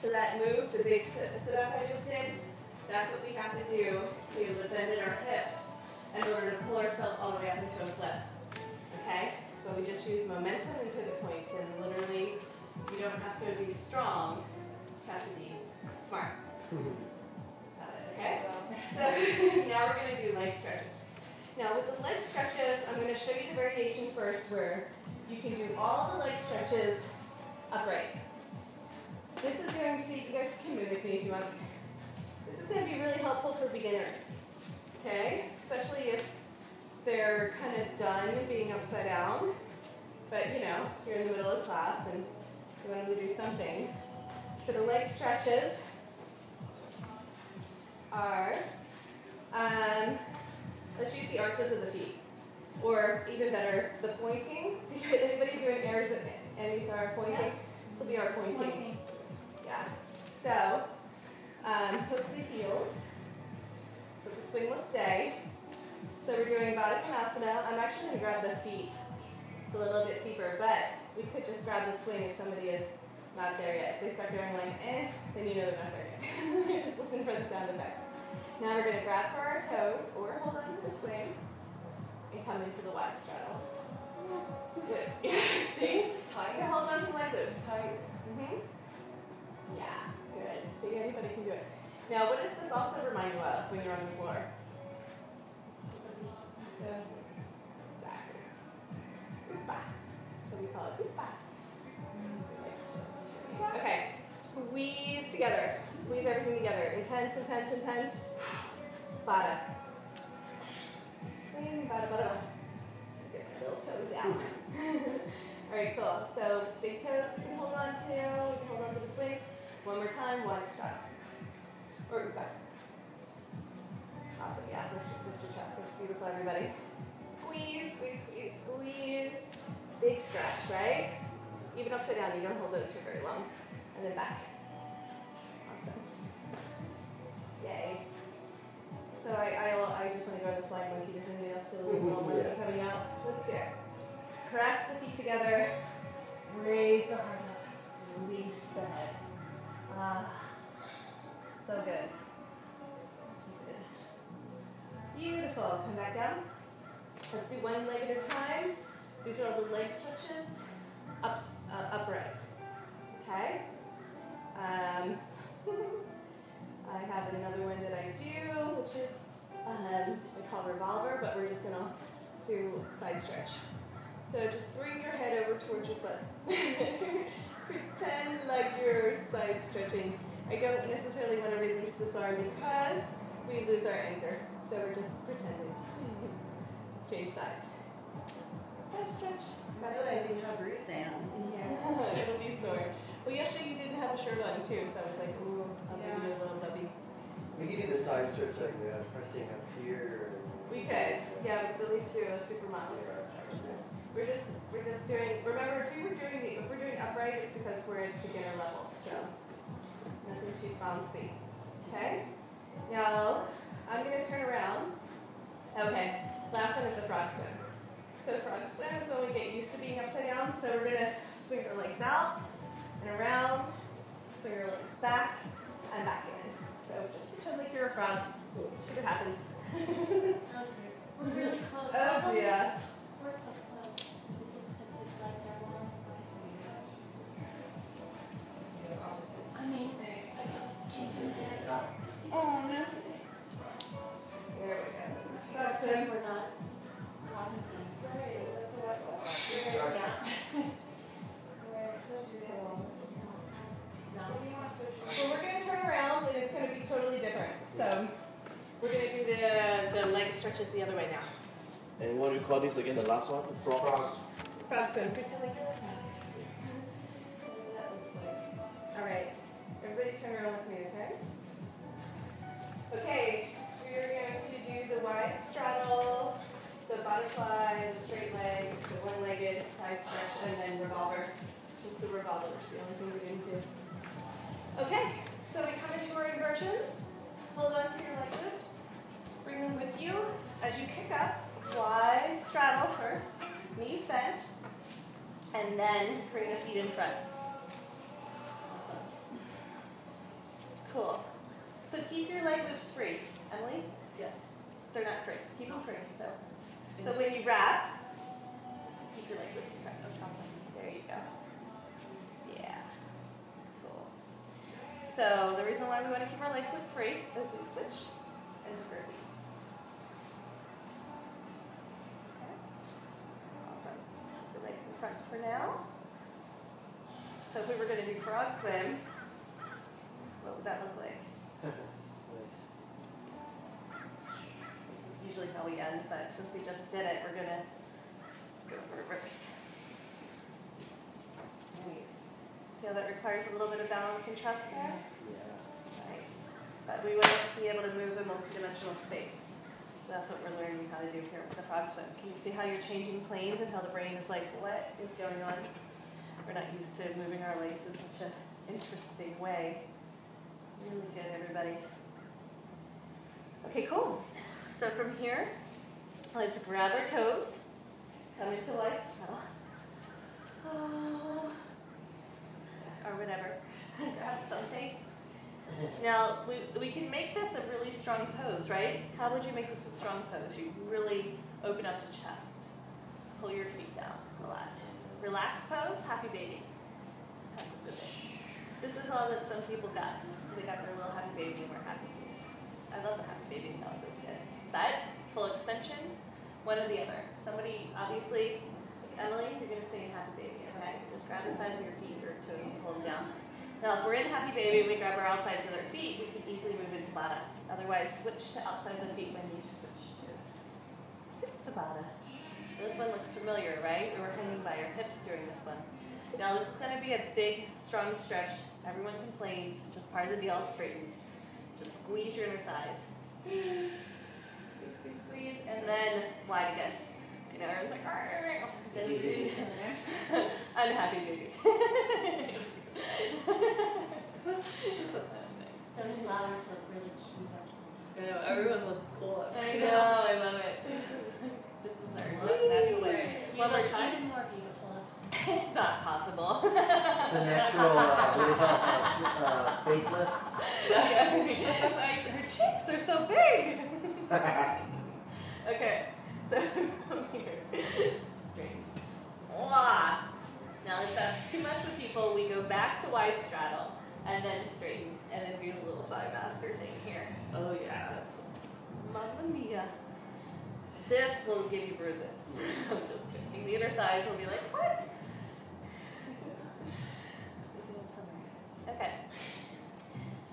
So that move, the big sit-up I just did, that's what we have to do to be able to bend in our hips in order to pull ourselves all the way up into a flip. Okay? But we just use momentum and pivot points, and literally, you don't have to be strong, you just have to be smart. Got it, okay? So now we're going to do leg stretches. Now with the leg stretches, I'm going to show you the variation first where you can do all the leg stretches upright. This is going to be, you guys can mimic me if you want. This is going to be really helpful for beginners, okay? Especially if they're kind of done being upside down, but you know, you're in the middle of class and you want them to do something. So the leg stretches are, let's use the arches of the feet, or even better, the pointing. Anybody doing airs at Amisar pointing? Yeah. This will be our pointing. Yeah. So, hook the heels, so the swing will stay. So we're doing Baddha-Konasana. I'm actually going to grab the feet. It's a little bit deeper, but we could just grab the swing if somebody is not there yet. If they start doing like, then you know they're not there yet. Just listen for the sound effects. Now we're going to grab for our toes, or hold on to the swing, and come into the wide straddle. Good. See? Tight. Yeah, hold on to leg loops. Tight. Yeah, good. See, anybody can do it. Now, what does this also remind you of when you're on the floor? Exactly. Oopa. So we call it oopa. Okay, squeeze together. Squeeze everything together. Intense, intense, intense. Baddha. Swing, baddha, baddha. Get my little toes out. All right, cool. So big toes you can hold on to. You can hold on to the swing. One more time, wide straddle. Or oopa. Awesome, yeah, lift your chest. That's beautiful, everybody. Squeeze, squeeze, squeeze, squeeze. Big stretch, right? Even upside down, you don't hold those for very long. And then back. Awesome. Yay. So I just want to go to the flying monkey. Does anybody else feel a little monkey coming out? Let's do it. Press the feet together. Raise the heart up. Release the head. So good. Beautiful. Come back down. Let's do one leg at a time. These are all the leg stretches. Upright. Okay? I have another one that I do, which is we call revolver, but we're just going to do side stretch. So just bring your head over towards your foot. Pretend like you're side stretching. I don't necessarily want to release this arm because we lose our anchor. So we're just pretending. Change sides. Side stretch. I realize you have root down. Yeah, it'll be sore. Well, yesterday you didn't have a shirt on too, so I was like, ooh, I'll give you a little bubby. We could do the side stretch like pressing up here. We could, yeah, we could at least do a super mild stretch. We're just doing. Remember, if we're doing upright, it's because we're at beginner level, so nothing too fancy. Okay. Now I'm going to turn around. Okay. Last one is the frog swim. So the frog swim is when we get used to being upside down. So we're going to swing our legs out and around, swing our legs back and back in. So just pretend like you're a frog. See what happens. We're really close. Oh dear. We're so close. Is it just because his legs are long? I mean, I got cheeks in the head. Oh, no. There we go. Because we're not cognizant. Well, we're going to turn around and it's going to be totally different. So we're going to do the leg stretches the other way now. And what do you call this again, the last one? Frogs. Frog swim. Pretend like you're that looks like. All right. Everybody turn around with me, okay? Okay. We're going to do the wide straddle, the butterfly, the straight legs, the one-legged side stretch, and then revolver. Just the revolver is the only thing we didn't do. Okay, so we come into our inversions. Hold on to your leg loops. Bring them with you. As you kick up, wide straddle first, knees bent, and then bring the feet in front. Awesome. leg loops free. Emily? Yes. They're not free. Keep them free. So when you wrap, keep your leg loops free. Awesome. There you go. Yeah. Cool. So the reason why we want to keep our legs loop free is we switch and burpee. Okay. Awesome. Keep the legs in front for now. So if we were going to do frog swim, what would that look like? Nice. This is usually how we end, but since we just did it, we're going to go reverse. Nice. See how that requires a little bit of balance and trust there? Yeah. Nice. But we want to be able to move in multi-dimensional space. So that's what we're learning how to do here with the frog swim. Can you see how you're changing planes and how the brain is like, what is going on? We're not used to moving our legs in such an interesting way. Really good, everybody. Okay, cool. So from here, let's grab our toes, come into wide straddle, or whatever. Grab something. Now, we can make this a really strong pose, right? How would you make this a strong pose? You really open up to chest. Pull your feet down, relax. Relaxed pose, happy baby. Happy baby. This is all that some people got. They got their little happy baby and we're happy. I love the happy baby when I was a kid. But full extension, one or the other. Somebody, obviously, like Emily, you're going to say happy baby, okay? Just grab the sides of your feet or toes and pull them down. Now, if we're in happy baby, we grab our outsides of our feet, we can easily move into bada. Otherwise, switch to outside of the feet when you switch to bada. This one looks familiar, right? We were hanging by our hips during this one. Now, this is going to be a big, strong stretch. Everyone complains, just part of the deal, straighten. Just squeeze your inner thighs. Squeeze, squeeze, squeeze, squeeze, and then wide again. You know, everyone's like, unhappy baby. Those flowers look really cute. I know, everyone looks cool. I know, I love it. This is our natural way. One more time. Even more beautiful. It's not possible. It's a natural, what do you call it, facelift? Like, her cheeks are so big. Okay, so come here. Straight. Mwah. Now, if that's too much for people, we go back to wide straddle and then straighten and then do a little thigh master thing here. Oh yeah. Mamma mia. This will give you bruises. I'm just kidding. The inner thighs will be like, what? Okay.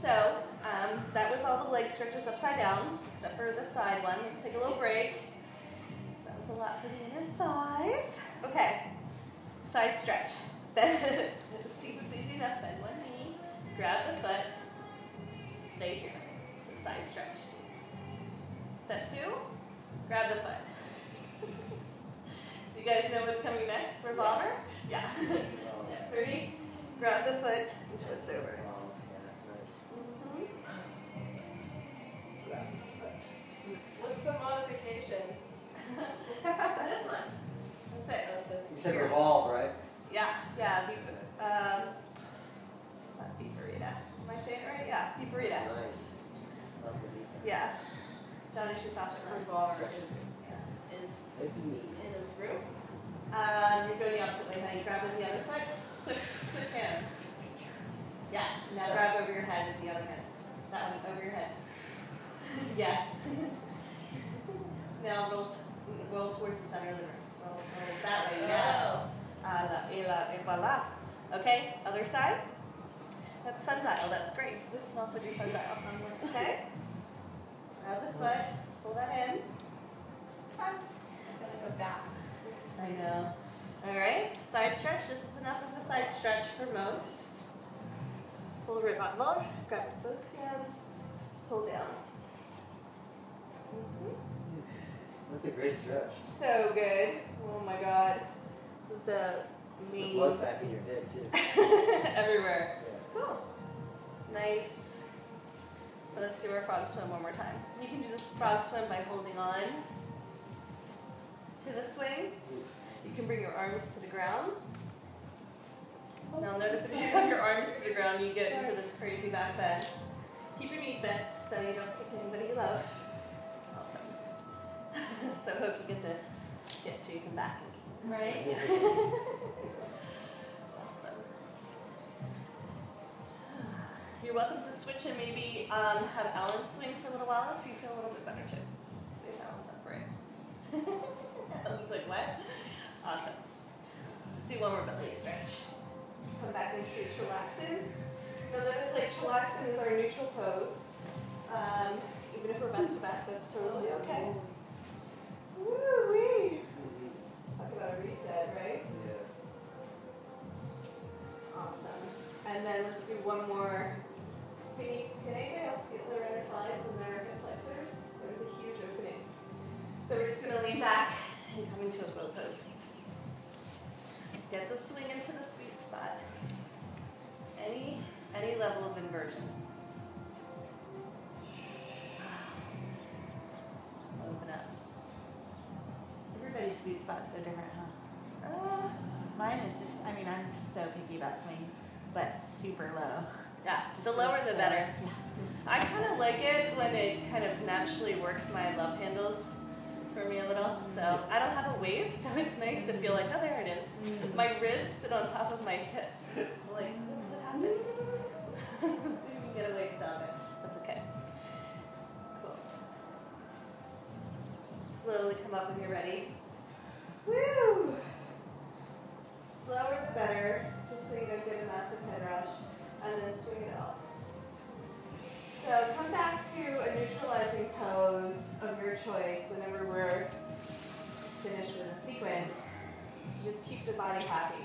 So, that was all the leg stretches upside down, except for the side one. Let's take a little break. That was a lot for the inner thighs. Okay. Side stretch. This is easy enough. Bend one knee. Grab the foot. Stay here. So side stretch. Step 2. Grab the foot. You guys know what's coming next? Revolver? Yeah. Step 3. Grab the foot and twist over. Oh, yeah, nice. Grab the foot. What's the modification? This one. That's it. You said revolve, right? Yeah. Not parivrtta. Am I saying it right? Yeah, parivrtta. Nice. Love the beat. Yeah. Johnny sirsasana. Revolver is Maybe me. in a room. You're going the opposite way. Now you grab with the other foot. Switch hands. Yeah. Now grab over your head with the other hand. That one over your head. Yes. Now roll towards the center of the room. Roll that way. Yes. Et voila. Okay. Other side. That's sundial. That's great. You can also do sundial. Okay. Grab the foot. Pull that in. I'm gonna go back. I know. All right, side stretch. This is enough of a side stretch for most. Pull revolver, grab with both hands, pull down. That's a great stretch. So good. Oh my God. This is the The main. blood back in your head, too. Everywhere. Yeah. Cool. Nice. So let's do our frog swim one more time. You can do this frog swim by holding on to the swing. You can bring your arms to the ground. Now notice if you have your arms to the ground, you get into this crazy back bend. Keep your knees bent. so you don't kick anybody you love. Awesome. So I hope you get to get Jason back. Right? Awesome. You're welcome to switch and maybe have Alan swing for a little while if you feel a little bit better too. If Alan's up for it. Alan's like, what? Awesome. Let's do one more belly stretch. Come back into chillaxin. Now notice like chillaxin is our neutral pose. Even if we're back to back, that's totally okay. Woo-wee! Talk about a reset, right? Yeah. Awesome. And then let's do one more. Can anybody else feel their inner thighs and their hip flexors? There's a huge opening. So we're just going to lean back and come into a flow pose. Get the swing into the sweet spot. Any level of inversion. Open up. Everybody's sweet spot's so different, huh? Mine is just, I mean, I'm so picky about swings, but super low. Yeah, Just the lower feels the so- better. Yeah. I kind of like it when it kind of naturally works my love handles for me a little. So I don't have a waist, so it's nice to feel like, oh, there it is. My ribs sit on top of my hips. I'm like, what happened? You can get a waist out of it. That's okay. Cool. Slowly come up when you're ready. Woo! Slower the better, just so you don't get a massive head rush. And then swing it off. So come back to a neutralizing pose of your choice whenever we're finished with the sequence to just keep the body happy.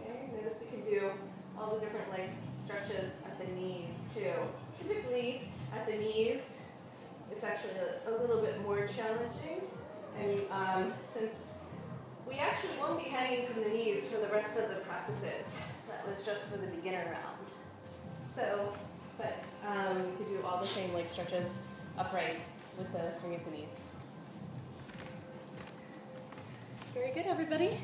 Okay, notice we can do all the different leg stretches at the knees too. Typically at the knees, it's actually a little bit more challenging. And since we actually won't be hanging from the knees for the rest of the practices. That was just for the beginner round. So, but we could do all the same leg stretches upright with the swing at the knees. Very good, everybody.